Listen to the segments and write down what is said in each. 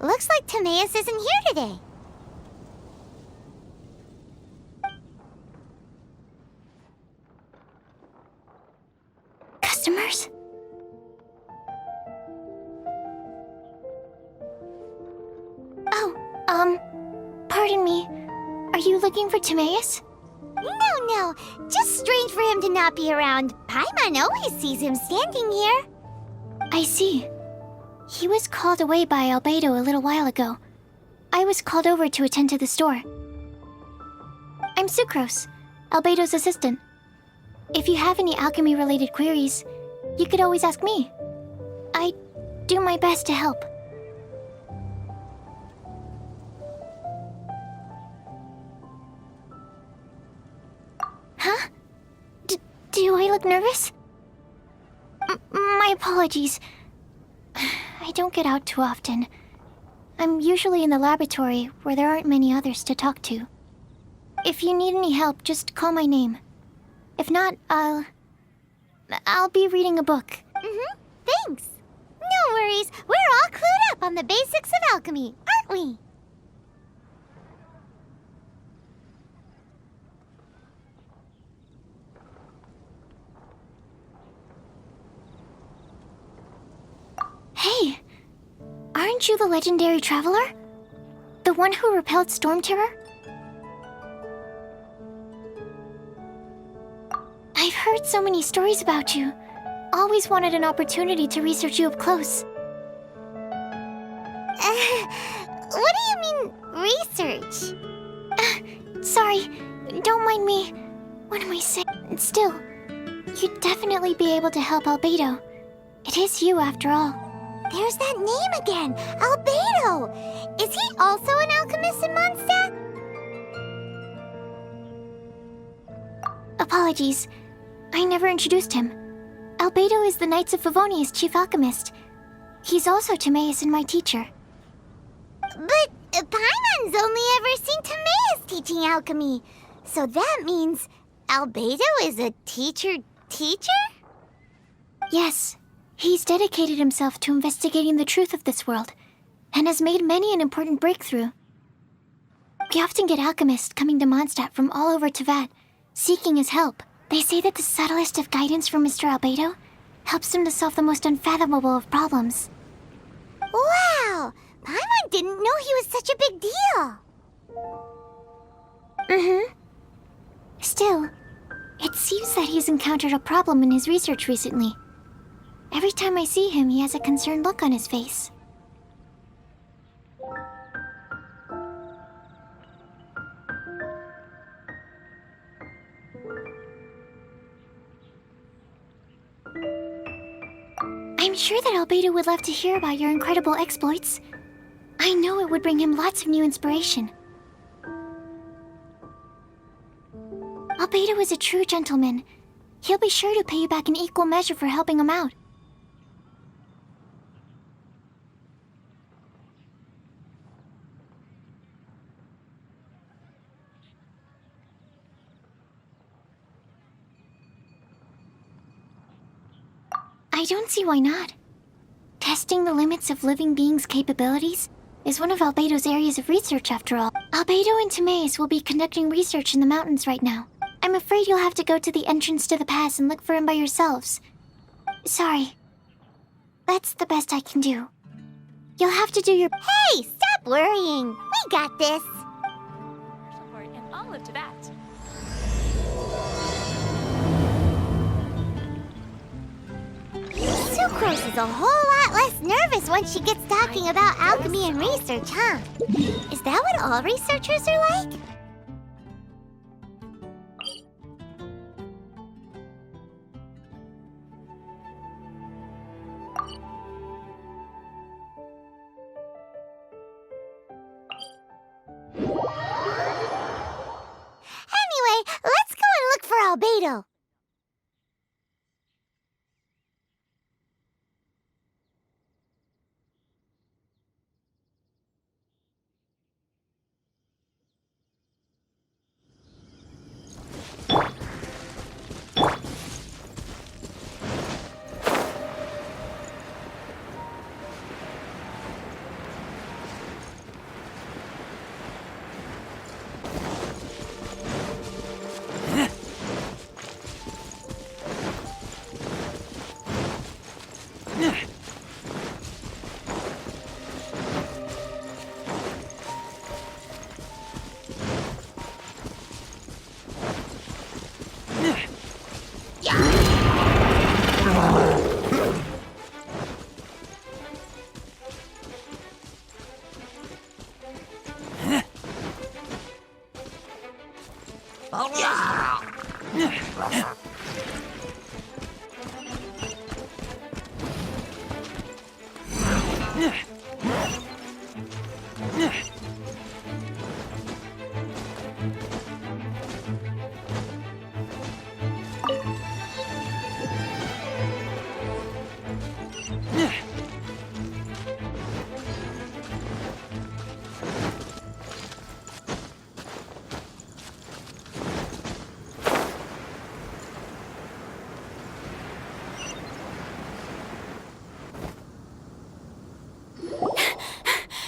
Looks like Timaeus isn't here today. Customers? Oh, pardon me. Are you looking for Timaeus? No. Just strange for him to not be around. Paimon always sees him standing here. I see. He was called away by Albedo a little while ago. I was called over to attend to the store. I'm Sucrose, Albedo's assistant. If you have any alchemy-related queries, you could always ask me. I do my best to help. Huh? Do I look nervous? My apologies. I don't get out too often. I'm usually in the laboratory where there aren't many others to talk to. If you need any help, just call my name. If not, I'll be reading a book. Thanks. No worries. We're all clued up on the basics of alchemy, aren't we? Hey, aren't you the legendary traveler? The one who repelled Storm Terror? I've heard so many stories about you. Always wanted an opportunity to research you up close. What do you mean, research? Sorry, don't mind me. What am I saying? Still, you'd definitely be able to help Albedo. It is you, after all. There's that name again, Albedo! Is he also an alchemist in Mondstadt? Apologies, I never introduced him. Albedo is the Knights of Favonia's chief alchemist. He's also Timaeus and my teacher. But Paimon's only ever seen Timaeus teaching alchemy. So that means Albedo is a teacher? Yes. He's dedicated himself to investigating the truth of this world, and has made many an important breakthrough. We often get alchemists coming to Mondstadt from all over Teyvat, seeking his help. They say that the subtlest of guidance from Mr. Albedo helps him to solve the most unfathomable of problems. Wow! Paimon didn't know he was such a big deal! Still, it seems that he's encountered a problem in his research recently. Every time I see him, he has a concerned look on his face. I'm sure that Albedo would love to hear about your incredible exploits. I know it would bring him lots of new inspiration. Albedo is a true gentleman. He'll be sure to pay you back in equal measure for helping him out. I don't see why not. Testing the limits of living beings' capabilities is one of Albedo's areas of research, after all. Albedo and Timaeus will be conducting research in the mountains right now. I'm afraid you'll have to go to the entrance to the pass and look for him by yourselves. Sorry. That's the best I can do. You'll have to do your— Hey! Stop worrying! We got this! Support in all of Teyvat. Sucrose is a whole lot less nervous once she gets talking about alchemy and research, huh? Is that what all researchers are like? Anyway, let's go and look for Albedo.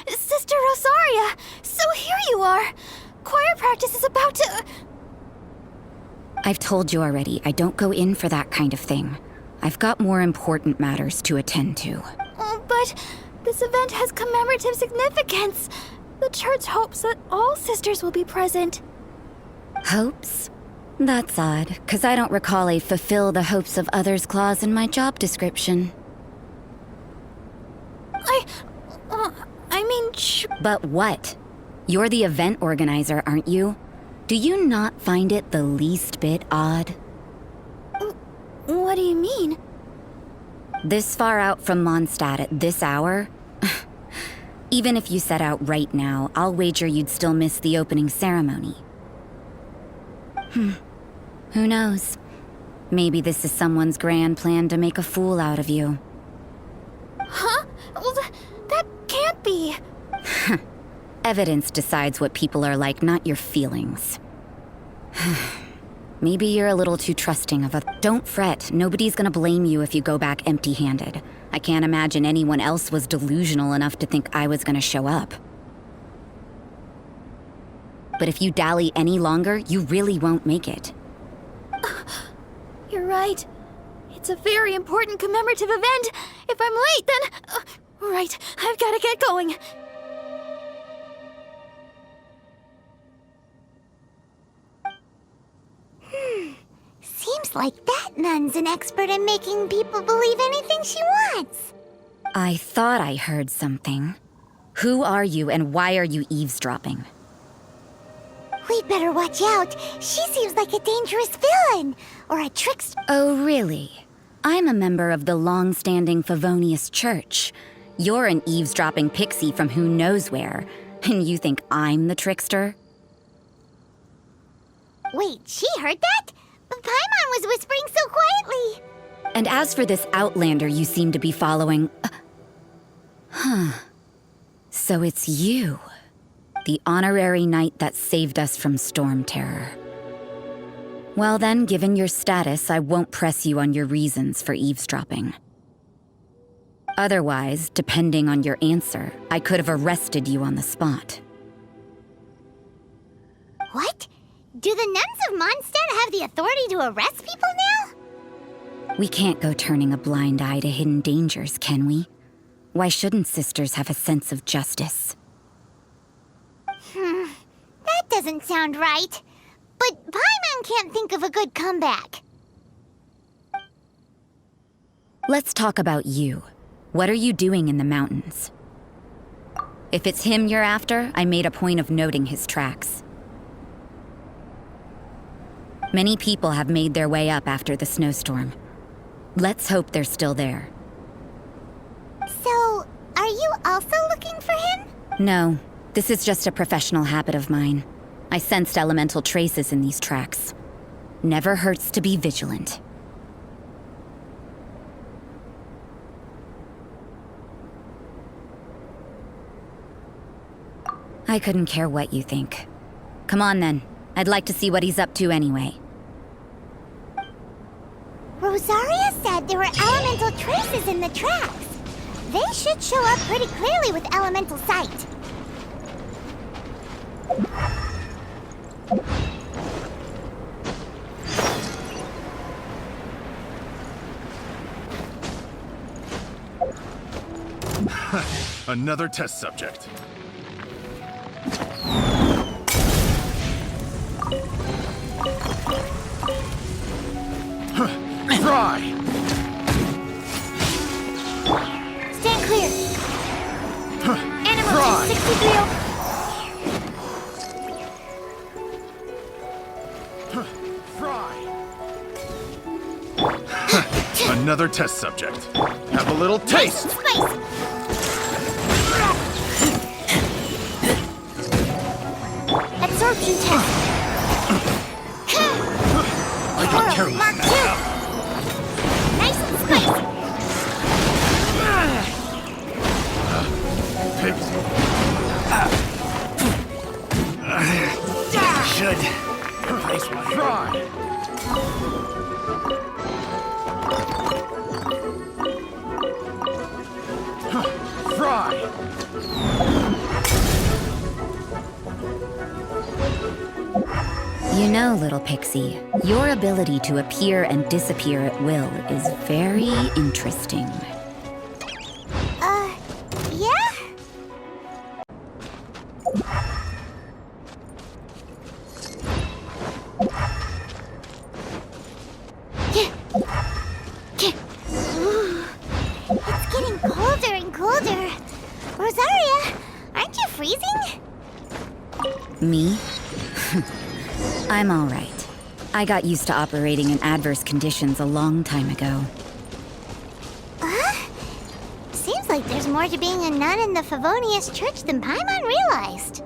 Sister Rosaria! So here you are! Choir practice is about to... I've told you already, I don't go in for that kind of thing. I've got more important matters to attend to. Oh, but this event has commemorative significance. The church hopes that all sisters will be present. Hopes? That's odd, 'cause I don't recall a fulfill the hopes of others clause in my job description. I mean, But what? You're the event organizer, aren't you? Do you not find it the least bit odd? What do you mean? This far out from Mondstadt at this hour? Even if you set out right now, I'll wager you'd still miss the opening ceremony. Who knows? Maybe this is someone's grand plan to make a fool out of you. Huh? Well, that can't be. Evidence decides what people are like, not your feelings. Maybe you're a little too trusting of a... Don't fret, nobody's gonna blame you if you go back empty-handed. I can't imagine anyone else was delusional enough to think I was gonna show up. But if you dally any longer, you really won't make it. You're right. It's a very important commemorative event. If I'm late, then... right, I've gotta get going. Seems like that nun's an expert in making people believe anything she wants. I thought I heard something. Who are you and why are you eavesdropping? We'd better watch out. She seems like a dangerous villain. Or a trickster. Oh, really? I'm a member of the long-standing Favonius Church. You're an eavesdropping pixie from who knows where. And you think I'm the trickster? Wait, she heard that? But Paimon was whispering so quietly. And as for this outlander you seem to be following... So it's you. The honorary knight that saved us from storm terror. Well then, given your status, I won't press you on your reasons for eavesdropping. Otherwise, depending on your answer, I could have arrested you on the spot. What? Do the nuns of Mondstadt have the authority to arrest people now? We can't go turning a blind eye to hidden dangers, can we? Why shouldn't sisters have a sense of justice? That doesn't sound right. But Paimon can't think of a good comeback. Let's talk about you. What are you doing in the mountains? If it's him you're after, I made a point of noting his tracks. Many people have made their way up after the snowstorm. Let's hope they're still there. So, are you also looking for him? No, this is just a professional habit of mine. I sensed elemental traces in these tracks. Never hurts to be vigilant. I couldn't care what you think. Come on then. I'd like to see what he's up to anyway. Rosaria said there were elemental traces in the tracks. They should show up pretty clearly with elemental sight. Another test subject. Try! Stand clear. Animal Try! 63. Another test subject. Have a little taste! Spicy! Absorption test. I got careless. Mark 2. Nice and spicy. Pigs. Should replace my Fry! Fry! You know, little pixie, your ability to appear and disappear at will is very interesting. Yeah? Ooh, it's getting colder and colder. Rosaria, aren't you freezing? Me? I'm all right. I got used to operating in adverse conditions a long time ago. Seems like there's more to being a nun in the Favonius Church than Paimon realized.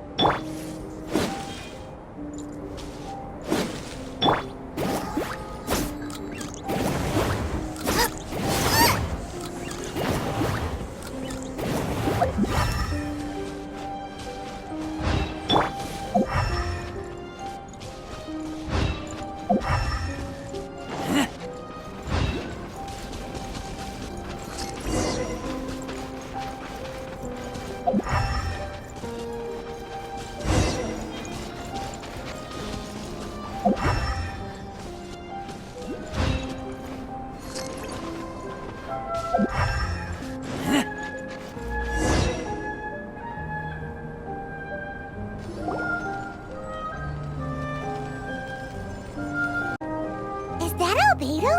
Is that Albedo?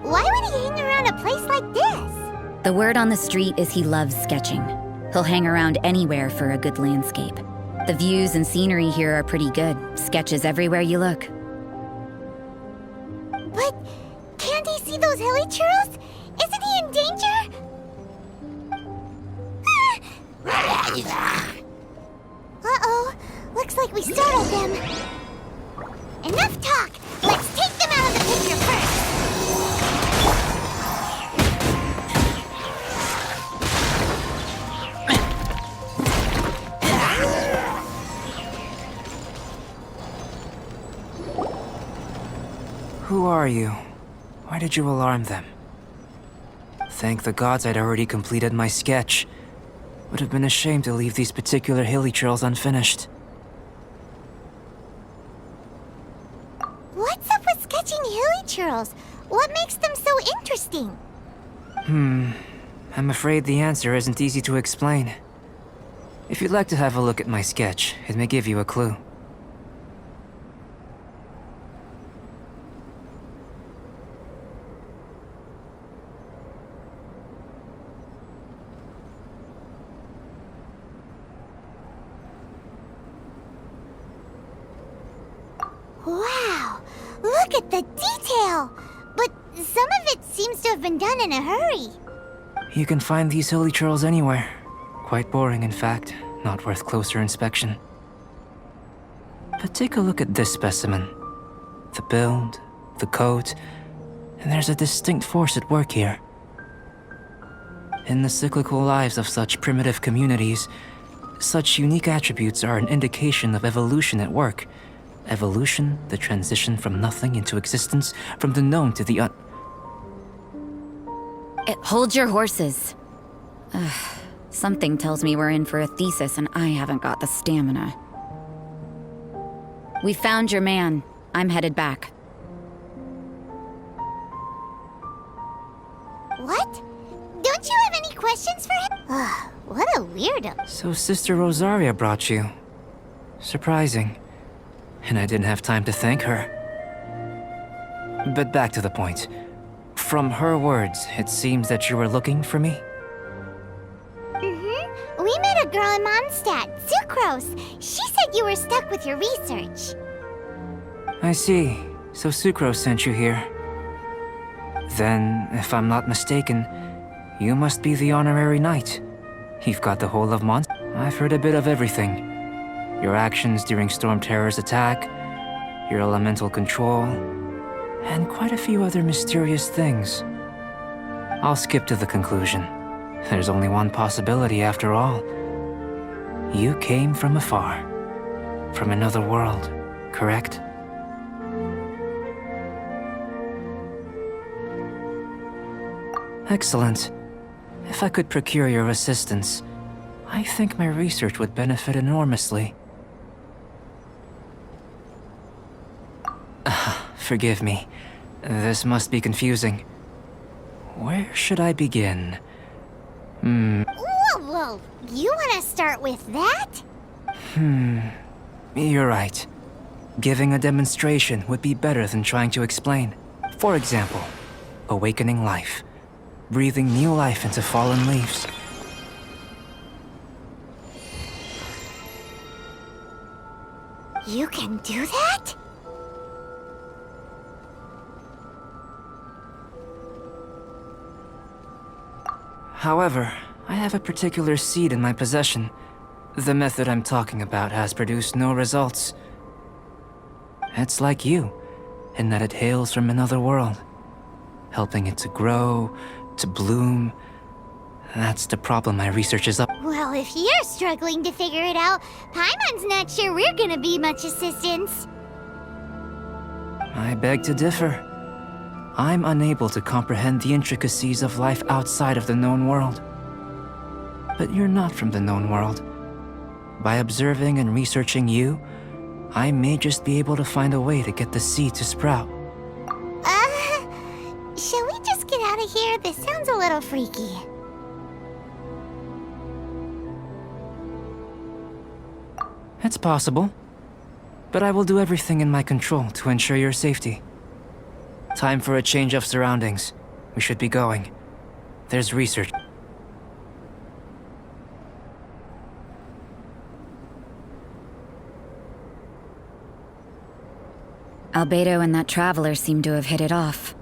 Why would he hang around a place like this? The word on the street is he loves sketching. He'll hang around anywhere for a good landscape. The views and scenery here are pretty good. Sketches everywhere you look. But can't he see those hilly churros? Isn't he in danger? Uh-oh. Looks like we startled them. Enough talk! Let's take them out of the picture first! Who are you? Why did you alarm them? Thank the gods I'd already completed my sketch. Would have been a shame to leave these particular hilly trails unfinished. What's up with sketching hilly churros? What makes them so interesting? I'm afraid the answer isn't easy to explain. If you'd like to have a look at my sketch, it may give you a clue. Wow! Look at the detail! But some of it seems to have been done in a hurry. You can find these hilly trails anywhere. Quite boring, in fact. Not worth closer inspection. But take a look at this specimen. The build, the coat, and there's a distinct force at work here. In the cyclical lives of such primitive communities, such unique attributes are an indication of evolution at work. Evolution, the transition from nothing into existence, from the known to the Hold your horses. Something tells me we're in for a thesis and I haven't got the stamina. We found your man. I'm headed back. What? Don't you have any questions for him? Ugh, what a weirdo. So Sister Rosaria brought you. Surprising. And I didn't have time to thank her. But back to the point. From her words, it seems that you were looking for me? Mm-hmm. We met a girl in Mondstadt, Sucrose. She said you were stuck with your research. I see. So Sucrose sent you here. Then, if I'm not mistaken, you must be the honorary knight. You've got the whole of Mont. I've heard a bit of everything. Your actions during Storm Terror's attack, your elemental control, and quite a few other mysterious things. I'll skip to the conclusion. There's only one possibility after all. You came from afar, from another world, correct? Excellent. If I could procure your assistance, I think my research would benefit enormously. Forgive me. This must be confusing. Where should I begin? Whoa. You want to start with that? You're right. Giving a demonstration would be better than trying to explain. For example, awakening life. Breathing new life into fallen leaves. You can do that? However, I have a particular seed in my possession. The method I'm talking about has produced no results. It's like you, in that it hails from another world, helping it to grow, to bloom. That's the problem my research is up. Well, if you're struggling to figure it out, Paimon's not sure we're gonna be much assistance. I beg to differ. I'm unable to comprehend the intricacies of life outside of the known world. But you're not from the known world. By observing and researching you, I may just be able to find a way to get the seed to sprout. Shall we just get out of here? This sounds a little freaky. It's possible. But I will do everything in my control to ensure your safety. Time for a change of surroundings. We should be going. There's research. Albedo and that traveler seem to have hit it off.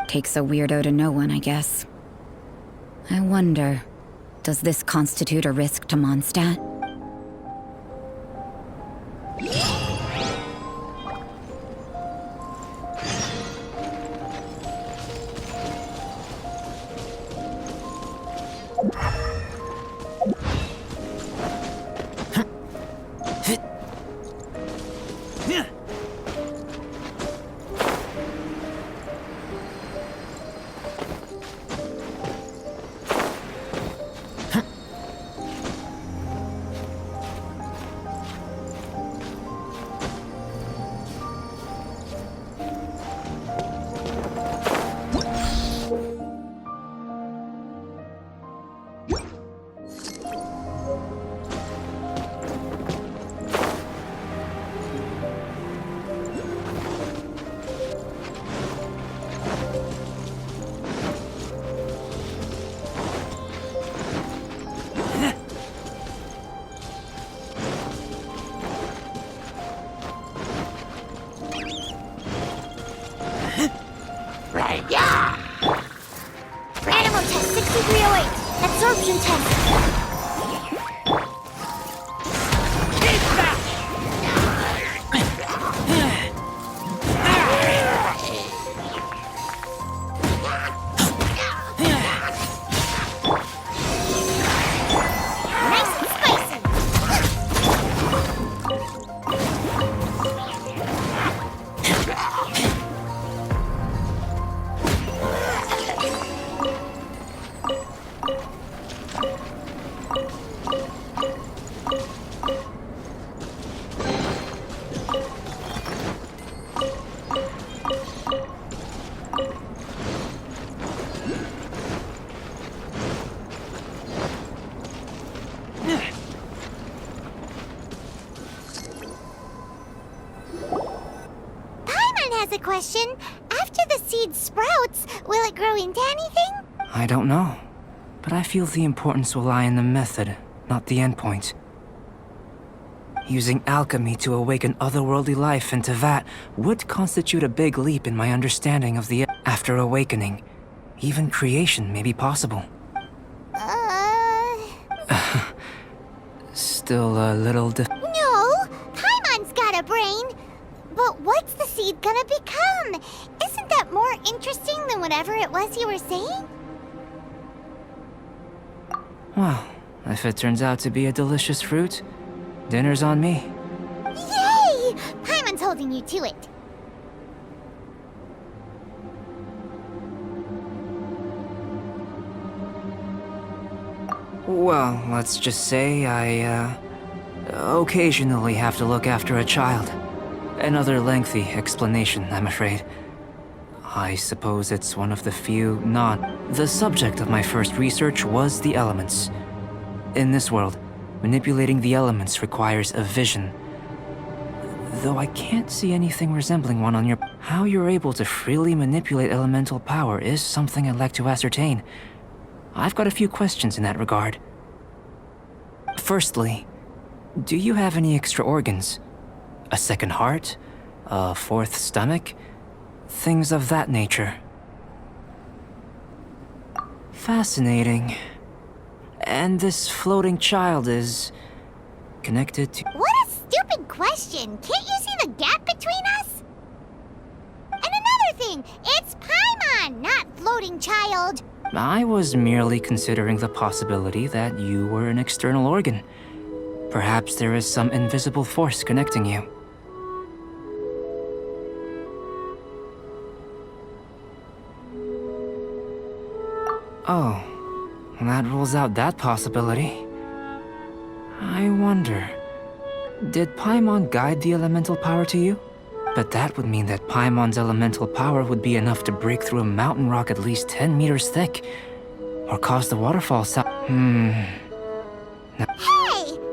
Takes a weirdo to know one, I guess. I wonder, does this constitute a risk to Mondstadt? Animal test 6308. Absorption test. Nice and spicy. Has a question. After the seed sprouts, will it grow into anything? I don't know. But I feel the importance will lie in the method, not the endpoint. Using alchemy to awaken otherworldly life into that would constitute a big leap in my understanding of the... After awakening, even creation may be possible. Still a little No! Paimon's got a brain! But what's the seed gonna become? Isn't that more interesting than whatever it was you were saying? Well, if it turns out to be a delicious fruit, dinner's on me. Yay! Paimon's holding you to it. Well, let's just say I, occasionally have to look after a child. Another lengthy explanation, I'm afraid. I suppose it's one of the few The subject of my first research was the elements. In this world, manipulating the elements requires a vision. Though I can't see anything resembling one on your... How you're able to freely manipulate elemental power is something I'd like to ascertain. I've got a few questions in that regard. Firstly, do you have any extra organs? A second heart? A fourth stomach? Things of that nature. Fascinating. And this floating child is... connected to... What a stupid question! Can't you see the gap between us? And another thing, it's Paimon, not floating child. I was merely considering the possibility that you were an external organ. Perhaps there is some invisible force connecting you. Oh, that rules out that possibility. I wonder, did Paimon guide the elemental power to you? But that would mean that Paimon's elemental power would be enough to break through a mountain rock at least 10 meters thick, or cause the waterfall Hey!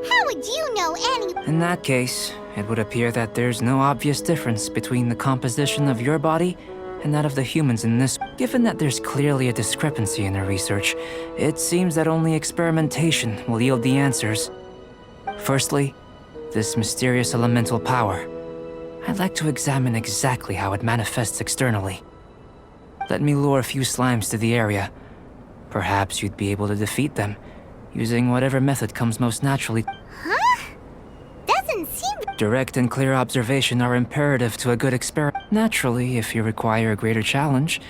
How would you know any... In that case, it would appear that there's no obvious difference between the composition of your body and that of the humans in this. Given that there's clearly a discrepancy in their research, it seems that only experimentation will yield the answers. Firstly, this mysterious elemental power. I'd like to examine exactly how it manifests externally. Let me lure a few slimes to the area. Perhaps you'd be able to defeat them, using whatever method comes most naturally. Huh? Doesn't seem... Direct and clear observation are imperative to a good experiment. Naturally, if you require a greater challenge,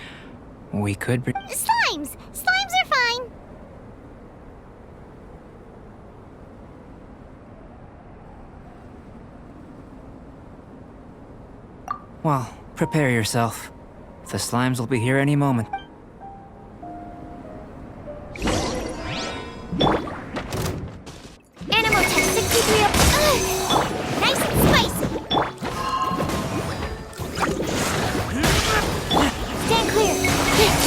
we could... Slimes! Slimes are fine! Well, prepare yourself. The slimes will be here any moment. Animal tech 63 up... Nice and spicy! Stand clear! Eat this!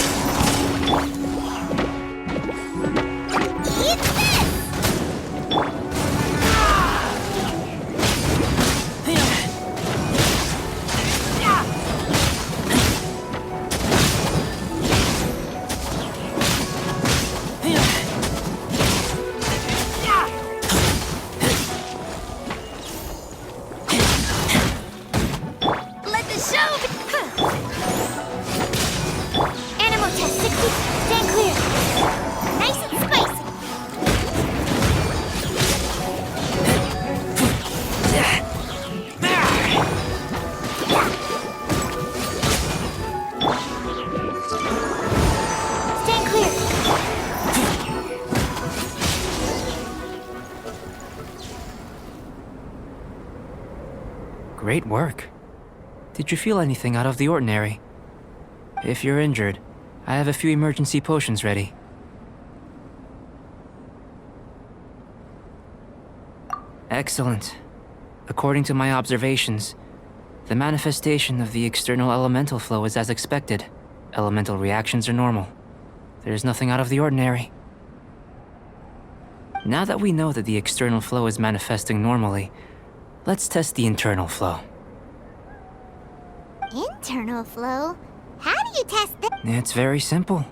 Let the show be... Animal test 60. Stand clear. Nice and spicy. Stand clear. Great work. Did you feel anything out of the ordinary? If you're injured, I have a few emergency potions ready. Excellent. According to my observations, the manifestation of the external elemental flow is as expected. Elemental reactions are normal. There's nothing out of the ordinary. Now that we know that the external flow is manifesting normally, let's test the internal flow. Internal flow? How do you test that? It's very simple.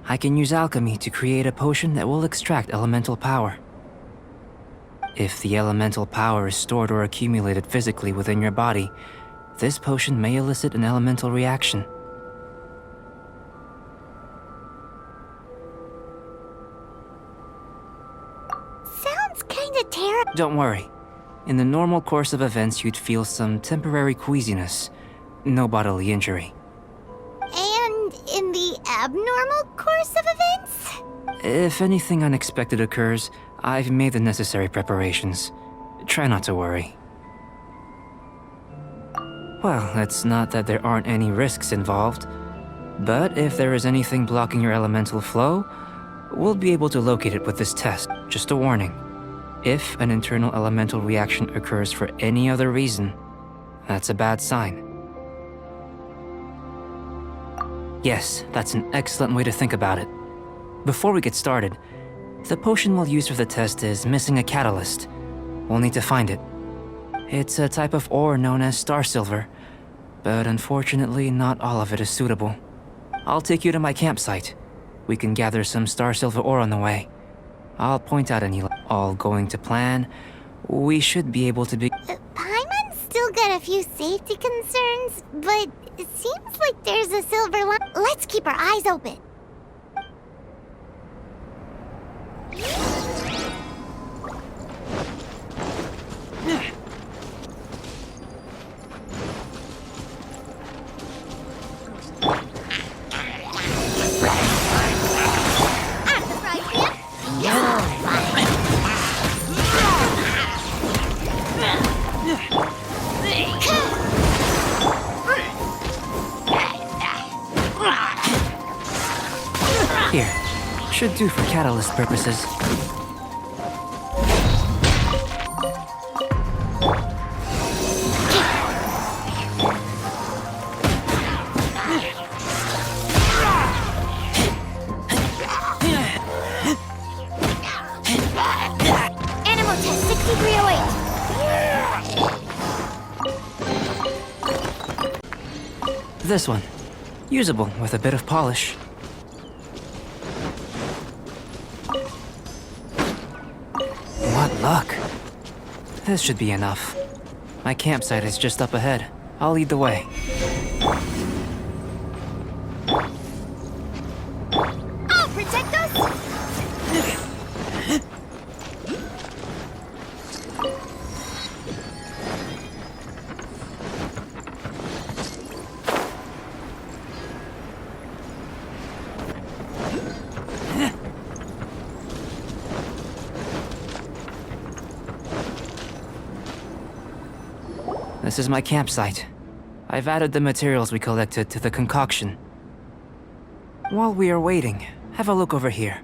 I can use alchemy to create a potion that will extract elemental power. If the elemental power is stored or accumulated physically within your body, this potion may elicit an elemental reaction. Sounds kinda terrible. Don't worry. In the normal course of events, you'd feel some temporary queasiness. No bodily injury. And in the abnormal course of events? If anything unexpected occurs, I've made the necessary preparations. Try not to worry. Well, it's not that there aren't any risks involved. But if there is anything blocking your elemental flow, we'll be able to locate it with this test. Just a warning. If an internal elemental reaction occurs for any other reason, that's a bad sign. Yes, that's an excellent way to think about it. Before we get started, the potion we'll use for the test is missing a catalyst. We'll need to find it. It's a type of ore known as star silver, but unfortunately not all of it is suitable. I'll take you to my campsite. We can gather some star silver ore on the way. I'll point out any all going to plan. We should be able to be... Paimon's still got a few safety concerns, but it seems like there's a silver line. Let's keep our eyes open. Here. Should do for catalyst purposes. Animal test 6308. This one. Usable with a bit of polish. What luck. This should be enough. My campsite is just up ahead. I'll lead the way. I'll protect us! This is my campsite. I've added the materials we collected to the concoction. While we are waiting, have a look over here.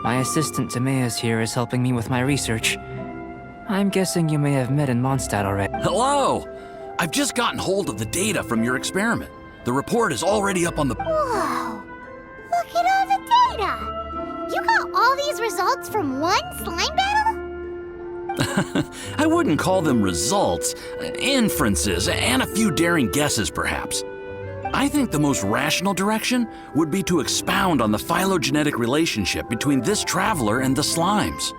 My assistant Timaeus here is helping me with my research. I'm guessing you may have met in Mondstadt already. Hello! I've just gotten hold of the data from your experiment. The report is already up on the... Whoa! Look at all the data! You got all these results from one slime battle? I wouldn't call them results, inferences, and a few daring guesses perhaps. I think the most rational direction would be to expound on the phylogenetic relationship between this traveler and the slimes.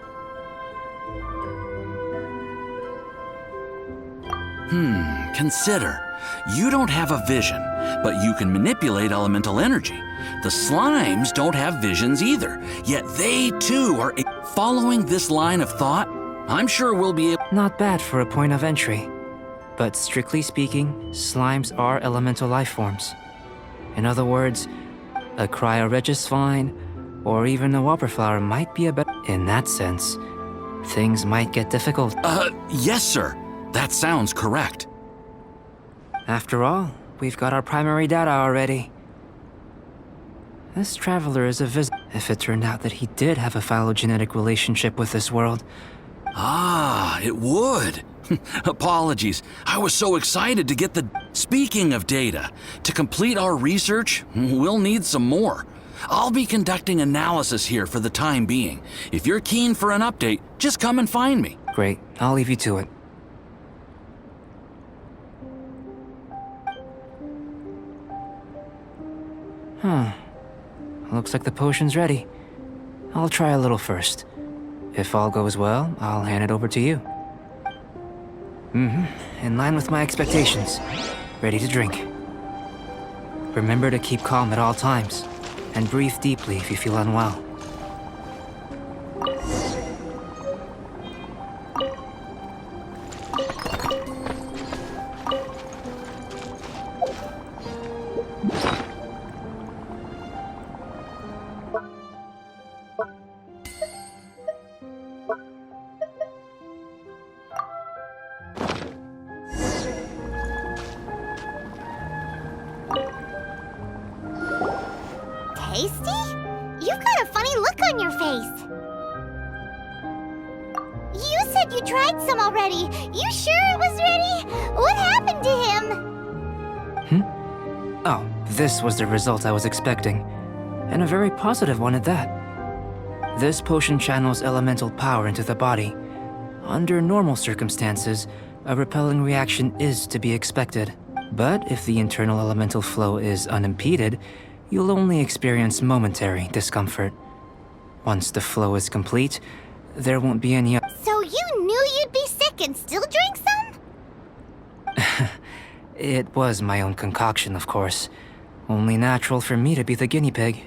Consider. You don't have a vision, but you can manipulate elemental energy. The slimes don't have visions either, yet they too are following this line of thought. I'm sure we'll be able... Not bad for a point of entry. But strictly speaking, slimes are elemental life forms. In other words, a cryoregisvine or even a whopperflower might be a better... In that sense, things might get difficult. Yes, sir. That sounds correct. After all, we've got our primary data already. This traveler is a visitor. If it turned out that he did have a phylogenetic relationship with this world... Ah, it would. Apologies. I was so excited to get the... Speaking of data, to complete our research, we'll need some more. I'll be conducting analysis here for the time being. If you're keen for an update, just come and find me. Great, I'll leave you to it. Looks like the potion's ready. I'll try a little first. If all goes well, I'll hand it over to you. In line with my expectations. Ready to drink. Remember to keep calm at all times, and breathe deeply if you feel unwell. Tasty? You've got a funny look on your face. You said you tried some already. You sure it was ready? What happened to him? Oh, this was the result I was expecting, and a very positive one at that. This potion channels elemental power into the body. Under normal circumstances, a repelling reaction is to be expected. But if the internal elemental flow is unimpeded, you'll only experience momentary discomfort. Once the flow is complete, there won't be any. So you knew you'd be sick and still drank some? It was my own concoction, of course. Only natural for me to be the guinea pig.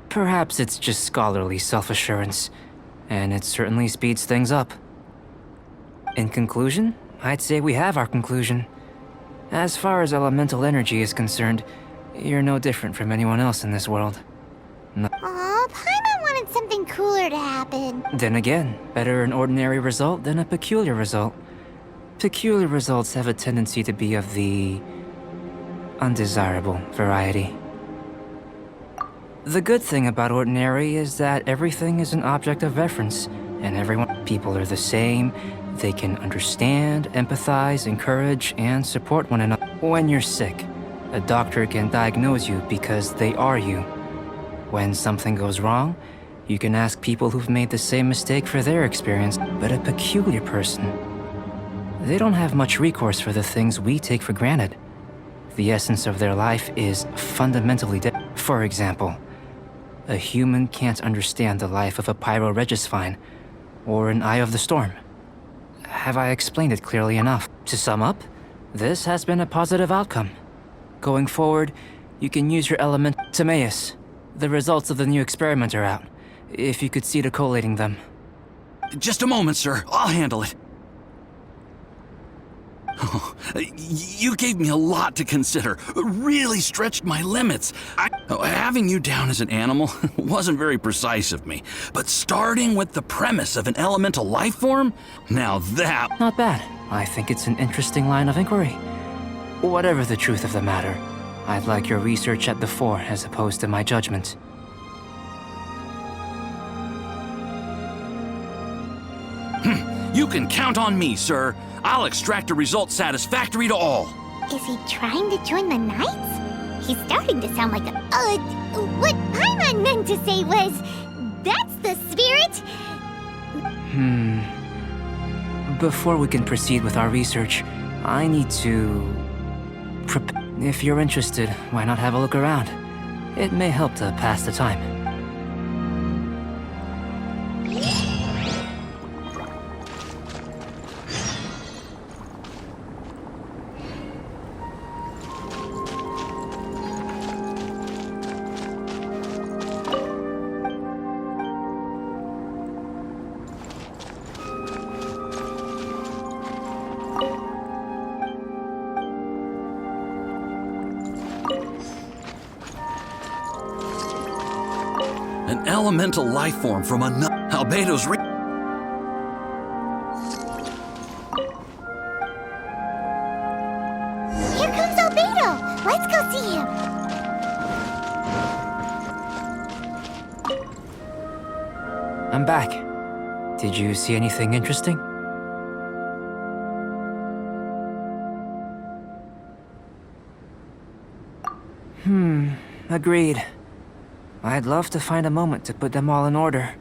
Perhaps it's just scholarly self-assurance, and it certainly speeds things up. In conclusion, I'd say we have our conclusion. As far as elemental energy is concerned, you're no different from anyone else in this world. Aw, Paimon wanted something cooler to happen. Then again, better an ordinary result than a peculiar result. Peculiar results have a tendency to be of the undesirable variety. The good thing about ordinary is that everything is an object of reference, and people are the same. They can understand, empathize, encourage, and support one another. When you're sick, a doctor can diagnose you because they are you. When something goes wrong, you can ask people who've made the same mistake for their experience. But a peculiar person, they don't have much recourse for the things we take for granted. The essence of their life is fundamentally different. For example, a human can't understand the life of a pyro-regisvine or an eye of the storm. Have I explained it clearly enough? To sum up, this has been a positive outcome. Going forward, you can use your element. Timaeus, the results of the new experiment are out. If you could see to collating them. Just a moment, sir. I'll handle it. Oh, you gave me a lot to consider. Really stretched my limits. Having you down as an animal wasn't very precise of me. But starting with the premise of an elemental life form? Now that... Not bad. I think it's an interesting line of inquiry. Whatever the truth of the matter, I'd like your research at the fore as opposed to my judgment. You can count on me, sir. I'll extract a result satisfactory to all. Is he trying to join the Knights? He's starting to sound like what Paimon meant to say was, that's the spirit. Before we can proceed with our research, I need to... If you're interested, why not have a look around? It may help to pass the time. An elemental life form from another... Albedo's Here comes Albedo. Let's go see him. I'm back. Did you see anything interesting? Agreed. I'd love to find a moment to put them all in order.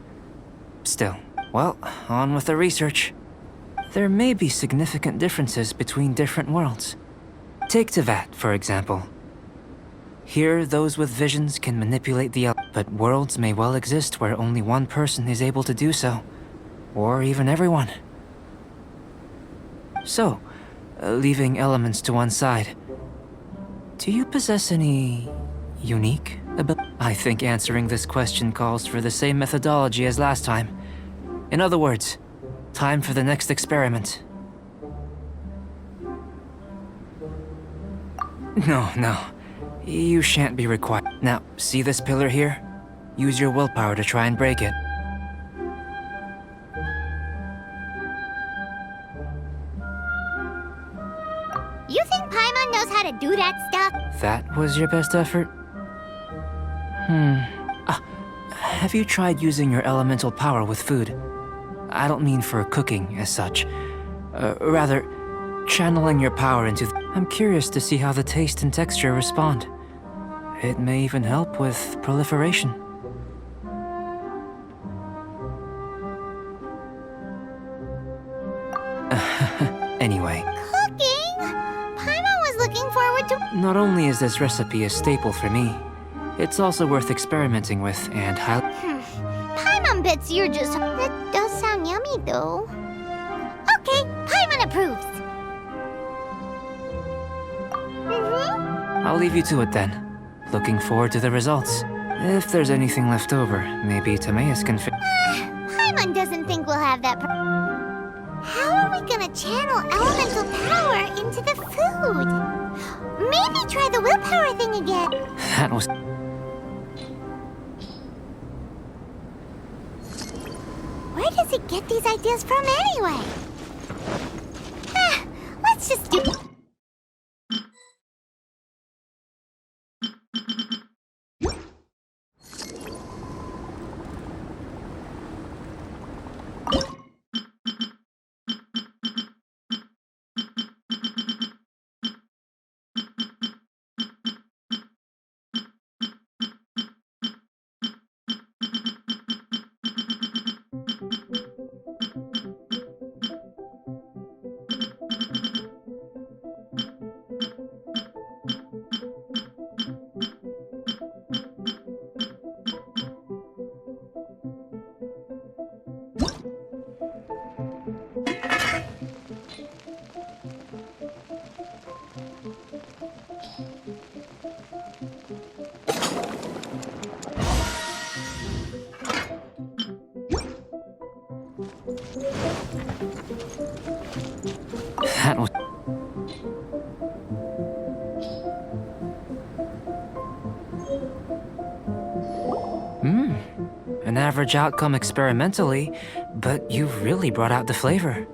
Still, well, on with the research. There may be significant differences between different worlds. Take Tevat, for example. Here, those with visions can manipulate the but worlds may well exist where only one person is able to do so. Or even everyone. So, leaving elements to one side, do you possess any unique ability? I think answering this question calls for the same methodology as last time. In other words, time for the next experiment. No. You shan't be required. Now, see this pillar here? Use your willpower to try and break it. You think Paimon knows how to do that stuff? That was your best effort? Have you tried using your elemental power with food? I don't mean for cooking as such. Rather, channeling your power into... I'm curious to see how the taste and texture respond. It may even help with proliferation. Anyway. Cooking? Paimon was looking forward to... Not only is this recipe a staple for me, it's also worth experimenting with and Paimon bets you're just... That does sound yummy, though. Okay, Paimon approves. I'll leave you to it then. Looking forward to the results. If there's anything left over, maybe Timaeus can Paimon doesn't think we'll have that How are we gonna channel elemental power into the food? Maybe try the willpower thing again. That was... Where does he get these ideas from anyway? Let's just do... That was... An average outcome experimentally, but you've really brought out the flavor.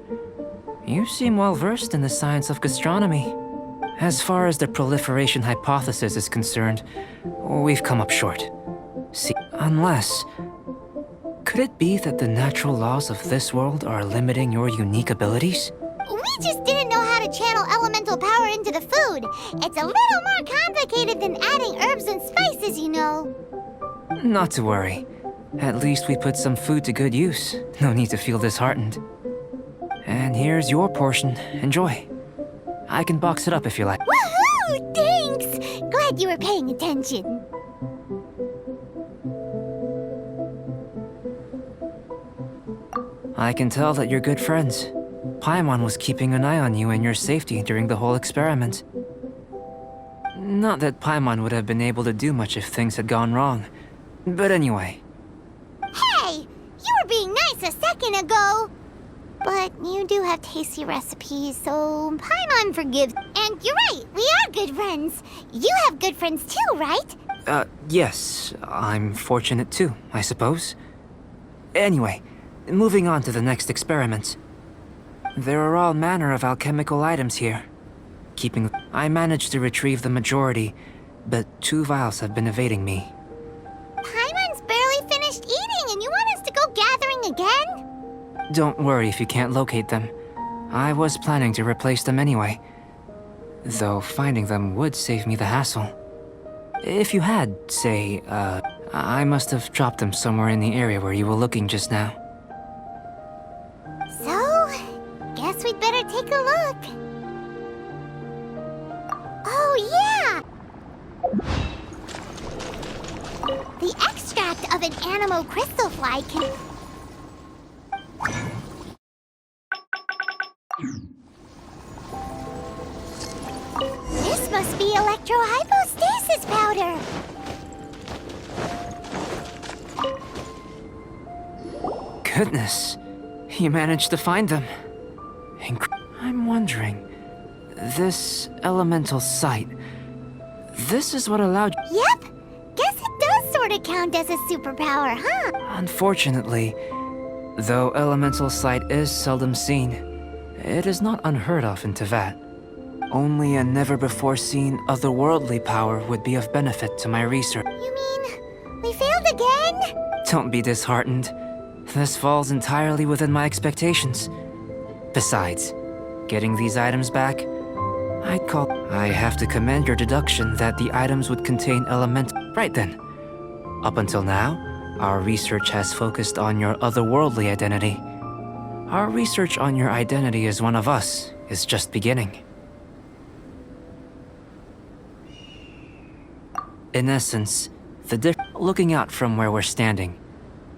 You seem well versed in the science of gastronomy. As far as the proliferation hypothesis is concerned, we've come up short. See, unless... Could it be that the natural laws of this world are limiting your unique abilities? We just didn't know how to channel elemental power into the food. It's a little more complicated than adding herbs and spices, you know. Not to worry. At least we put some food to good use. No need to feel disheartened. And here's your portion. Enjoy. I can box it up if you like. Woohoo! Thanks! Glad you were paying attention. I can tell that you're good friends. Paimon was keeping an eye on you and your safety during the whole experiment. Not that Paimon would have been able to do much if things had gone wrong. But anyway. Hey! You were being nice a second ago! But you do have tasty recipes, so Paimon forgives. And you're right, we are good friends. You have good friends too, right? Yes. I'm fortunate too, I suppose. Anyway, moving on to the next experiment. There are all manner of alchemical items here. I managed to retrieve the majority, but 2 vials have been evading me. Paimon's barely finished eating and you want us to go gathering again? Don't worry if you can't locate them. I was planning to replace them anyway. Though finding them would save me the hassle. If you had, say, I must have dropped them somewhere in the area where you were looking just now. So, guess we'd better take a look. Oh, yeah! The extract of an animal crystal fly can... This must be electrohypostasis powder! Goodness, you managed to find them. I'm wondering, this elemental sight, this is what allowed... Yep! Guess it does sort of count as a superpower, huh? Unfortunately, though elemental sight is seldom seen, it is not unheard of in Teyvat. Only a never-before-seen otherworldly power would be of benefit to my research. You mean, we failed again? Don't be disheartened. This falls entirely within my expectations. Besides, getting these items back, I have to commend your deduction that the items would contain elemental... Right then. Up until now, our research has focused on your otherworldly identity. Our research on your identity as one of us is just beginning. In essence, looking out from where we're standing,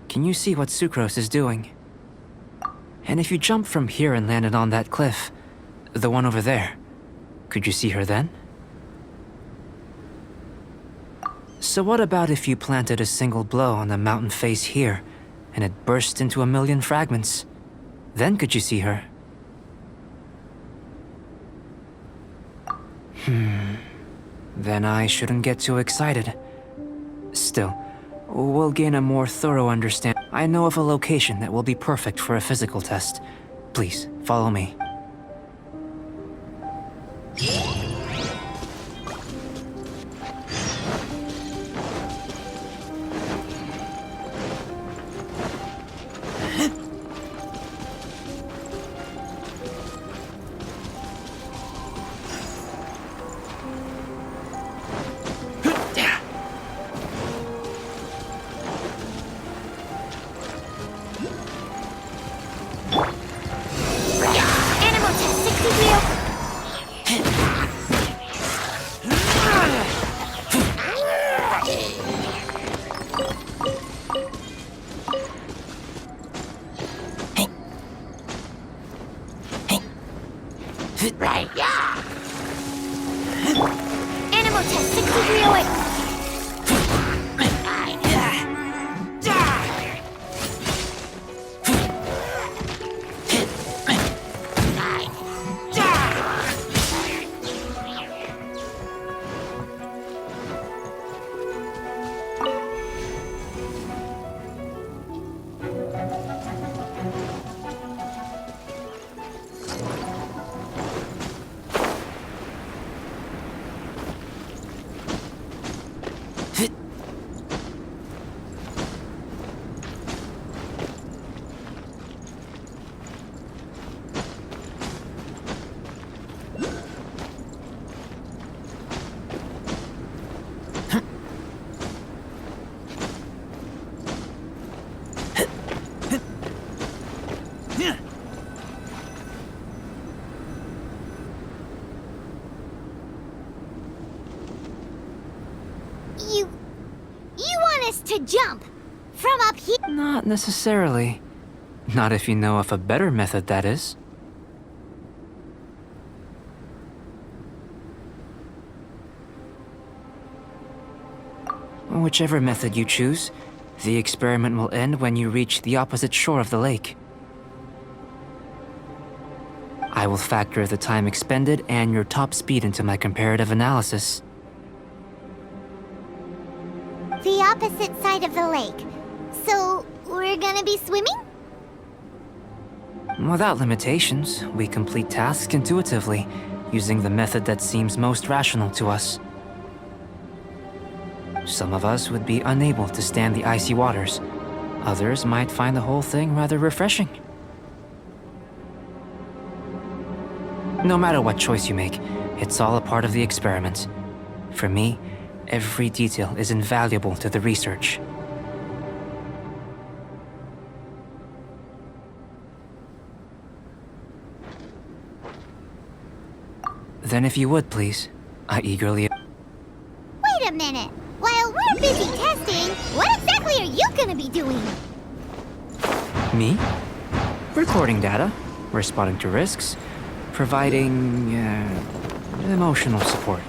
can you see what Sucrose is doing? And if you jumped from here and landed on that cliff, the one over there, could you see her then? So what about if you planted a single blow on the mountain face here, and it burst into a million fragments? Then could you see her? Then I shouldn't get too excited. Still, we'll gain a more thorough understanding. I know of a location that will be perfect for a physical test. Please, follow me. Animal test 63. Animal test 6308. You want us to jump from up here? Not necessarily. Not if you know of a better method, that is. Whichever method you choose, the experiment will end when you reach the opposite shore of the lake. I will factor the time expended and your top speed into my comparative analysis. The opposite side of the lake. So, we're gonna be swimming? Without limitations, we complete tasks intuitively, using the method that seems most rational to us. Some of us would be unable to stand the icy waters. Others might find the whole thing rather refreshing. No matter what choice you make, it's all a part of the experiment. For me, Every detail is invaluable to the research. Then if you would, please, I eagerly... Wait a minute. While we're busy testing, what exactly are you gonna be doing? Me? Recording data, responding to risks, providing, emotional support.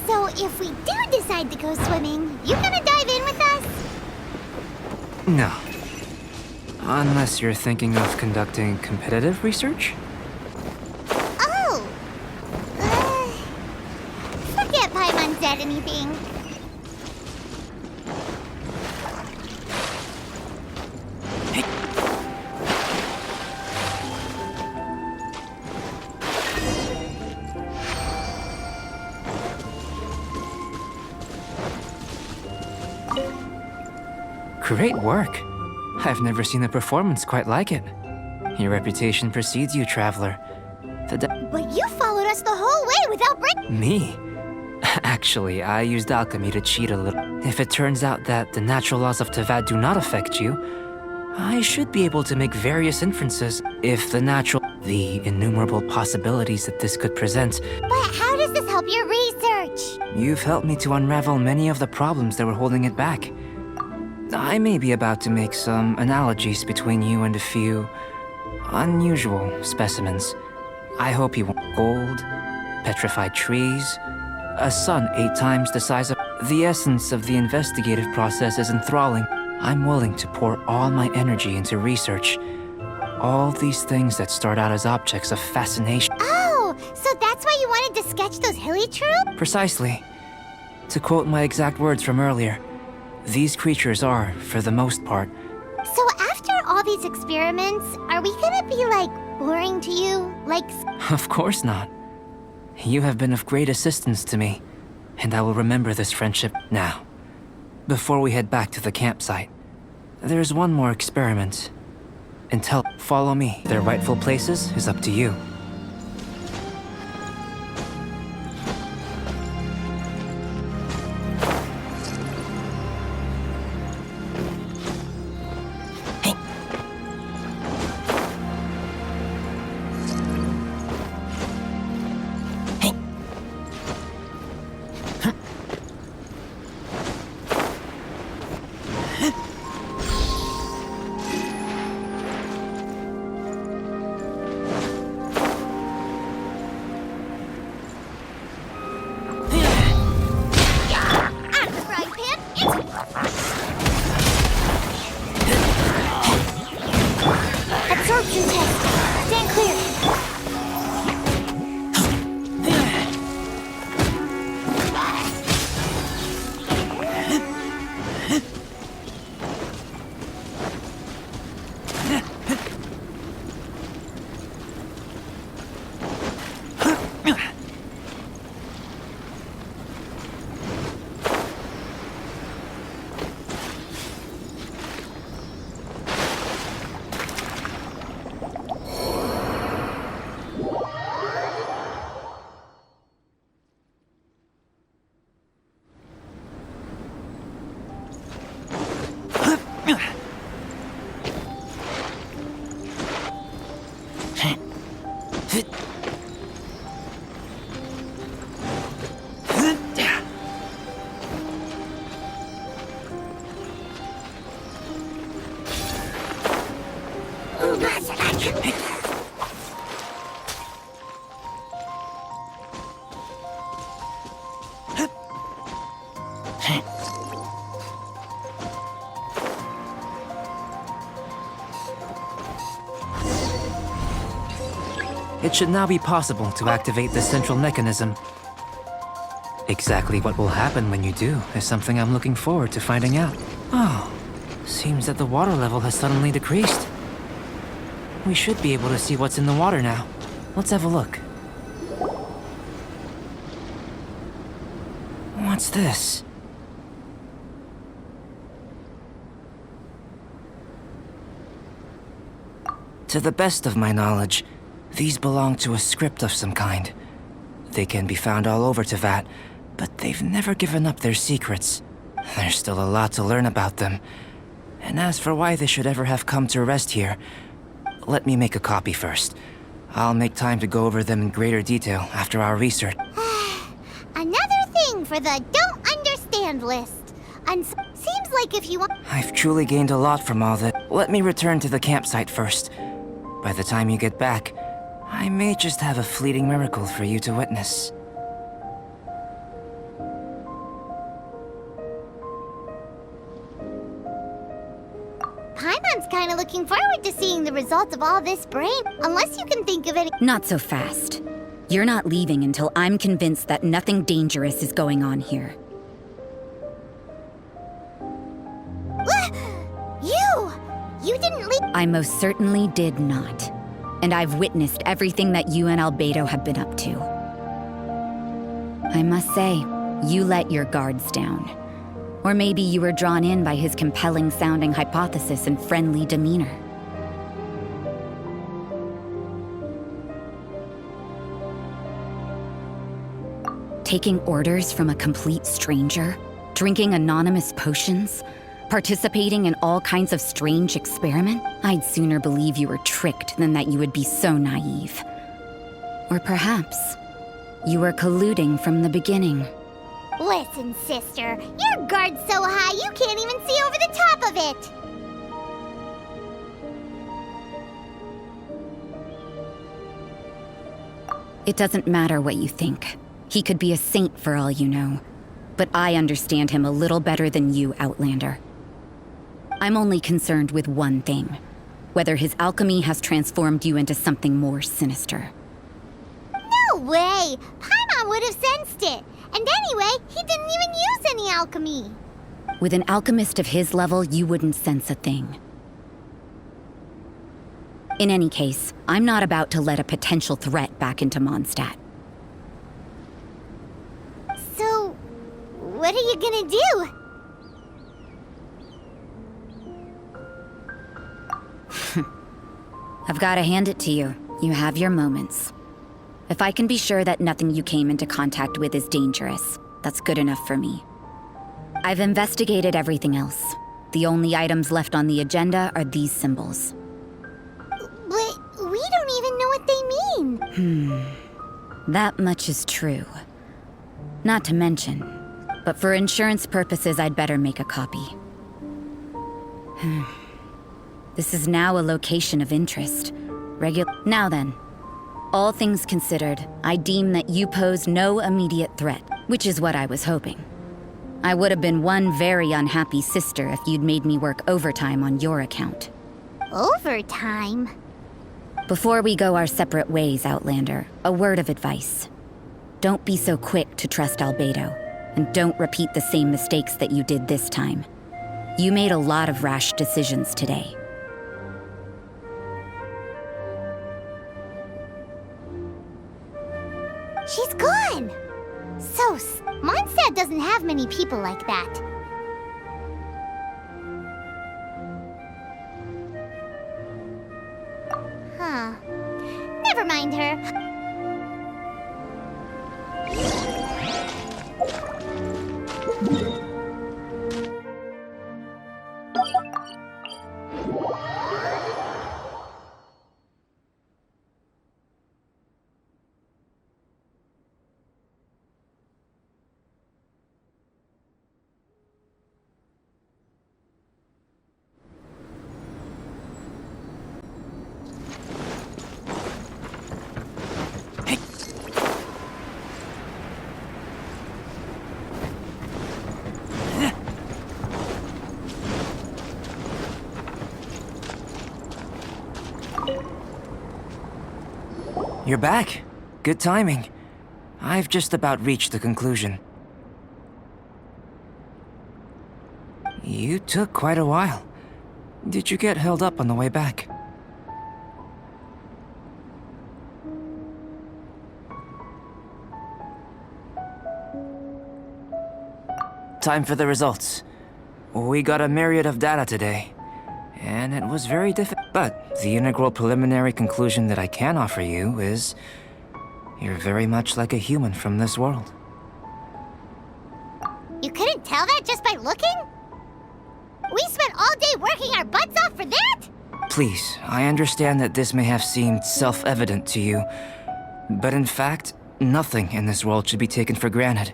So if we do decide to go swimming, you gonna dive in with us? No. Unless you're thinking of conducting competitive research? Oh! Forget Paimon said anything. Great work. I've never seen a performance quite like it. Your reputation precedes you, traveler. But you followed us the whole way without breaking. Me? Actually, I used alchemy to cheat a little. If it turns out that the natural laws of Tavad do not affect you, I should be able to make various inferences if the innumerable possibilities that this could present. But how does this help your research? You've helped me to unravel many of the problems that were holding it back. I may be about to make some analogies between you and a few unusual specimens. I hope you want gold, petrified trees, a sun 8 times the size of... The essence of the investigative process is enthralling. I'm willing to pour all my energy into research. All these things that start out as objects of fascination. Oh, so that's why you wanted to sketch those hilly troops? Precisely. To quote my exact words from earlier, these creatures are, for the most part... So after all these experiments, are we gonna be, boring to you? Of course not. You have been of great assistance to me, and I will remember this friendship now. Before we head back to the campsite, there's one more experiment. Follow me. Their rightful places is up to you. Absorption test. Stand clear. It should now be possible to activate the central mechanism. Exactly what will happen when you do is something I'm looking forward to finding out. Oh, seems that the water level has suddenly decreased. We should be able to see what's in the water now. Let's have a look. What's this? To the best of my knowledge, these belong to a script of some kind. They can be found all over Teyvat, but they've never given up their secrets. There's still a lot to learn about them. And as for why they should ever have come to rest here, let me make a copy first. I'll make time to go over them in greater detail after our research. Another thing for the don't understand list. Seems like if you want. I've truly gained a lot from all that. Let me return to the campsite first. By the time you get back, I may just have a fleeting miracle for you to witness. Paimon's kind of looking forward to seeing the results of all this brain, unless you can think of any. Not so fast. You're not leaving until I'm convinced that nothing dangerous is going on here. You didn't leave. I most certainly did not. And I've witnessed everything that you and Albedo have been up to. I must say, you let your guards down. Or maybe you were drawn in by his compelling-sounding hypothesis and friendly demeanor. Taking orders from a complete stranger? Drinking anonymous potions? Participating in all kinds of strange experiment? I'd sooner believe you were tricked than that you would be so naive. Or perhaps, you were colluding from the beginning. Listen, sister, your guard's so high you can't even see over the top of it! It doesn't matter what you think. He could be a saint for all you know. But I understand him a little better than you, Outlander. I'm only concerned with one thing. Whether his alchemy has transformed you into something more sinister. No way! Paimon would have sensed it! And anyway, he didn't even use any alchemy! With an alchemist of his level, you wouldn't sense a thing. In any case, I'm not about to let a potential threat back into Mondstadt. So, what are you gonna do? I've got to hand it to you. You have your moments. If I can be sure that nothing you came into contact with is dangerous, that's good enough for me. I've investigated everything else. The only items left on the agenda are these symbols. But we don't even know what they mean. That much is true. Not to mention, but for insurance purposes, I'd better make a copy. This is now a location of interest. Now then, all things considered, I deem that you pose no immediate threat, which is what I was hoping. I would have been one very unhappy sister if you'd made me work overtime on your account. Overtime? Before we go our separate ways, Outlander, a word of advice. Don't be so quick to trust Albedo, and don't repeat the same mistakes that you did this time. You made a lot of rash decisions today. She's gone! So, Mondstadt doesn't have many people like that. Huh. Never mind her. You're back. Good timing. I've just about reached the conclusion. You took quite a while. Did you get held up on the way back? Time for the results. We got a myriad of data today, and it was very difficult. But the integral preliminary conclusion that I can offer you is You're very much like a human from this world. You couldn't tell that just by looking? We spent all day working our butts off for that? Please, I understand that this may have seemed self-evident to you, but in fact, nothing in this world should be taken for granted.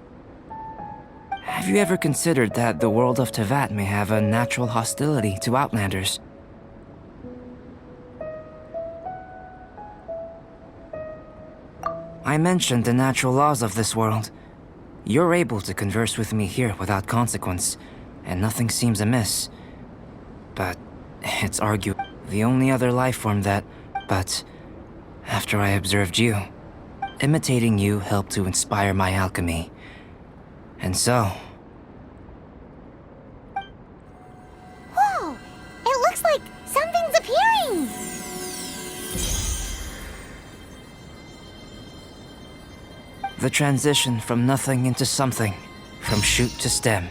Have you ever considered that the world of Teyvat may have a natural hostility to Outlanders? I mentioned the natural laws of this world. You're able to converse with me here without consequence, and nothing seems amiss. But it's arguable. The only other life form that... But after I observed you, imitating you helped to inspire my alchemy. And so... Whoa! It looks like something's appearing! The transition from nothing into something, from shoot to stem.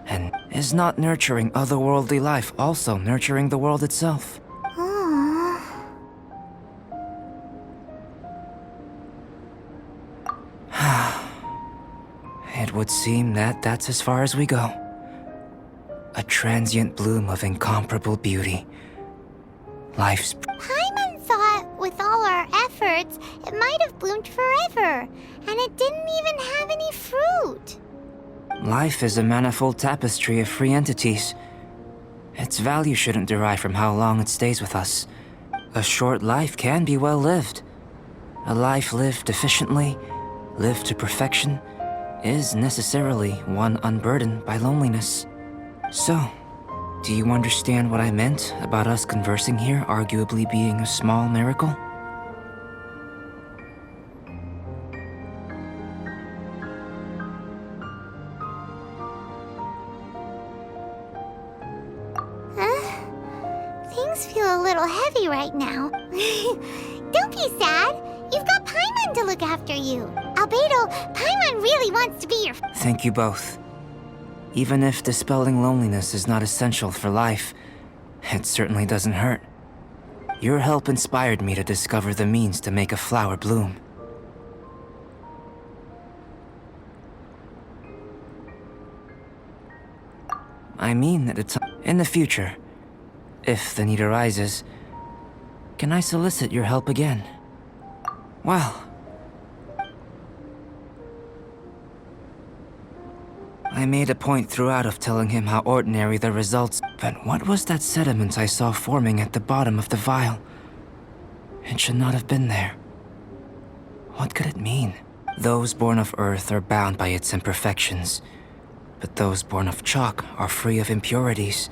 And is not nurturing otherworldly life also nurturing the world itself? Aww. It would seem that that's as far as we go. A transient bloom of incomparable beauty. Life's... Paimon thought, with all our efforts, it might have bloomed forever, and it didn't even have any fruit. Life is a manifold tapestry of free entities. Its value shouldn't derive from how long it stays with us. A short life can be well lived. A life lived efficiently, lived to perfection, is necessarily one unburdened by loneliness. So, do you understand what I meant about us conversing here arguably being a small miracle? Things feel a little heavy right now. Don't be sad. You've got Paimon to look after you. Albedo, Paimon really wants to be your... Thank you both. Even if dispelling loneliness is not essential for life, it certainly doesn't hurt. Your help inspired me to discover the means to make a flower bloom. I mean at a time in the future, if the need arises, can I solicit your help again? Well, I made a point throughout of telling him how ordinary the results, but what was that sediment I saw forming at the bottom of the vial? It should not have been there. What could it mean? Those born of Earth are bound by its imperfections, but those born of chalk are free of impurities.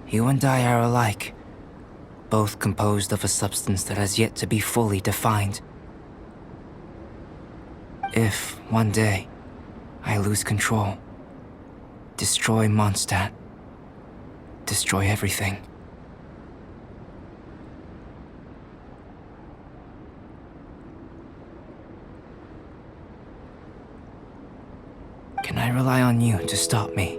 You and I are alike, both composed of a substance that has yet to be fully defined. If, one day, I lose control, destroy Mondstadt, destroy everything. Can I rely on you to stop me?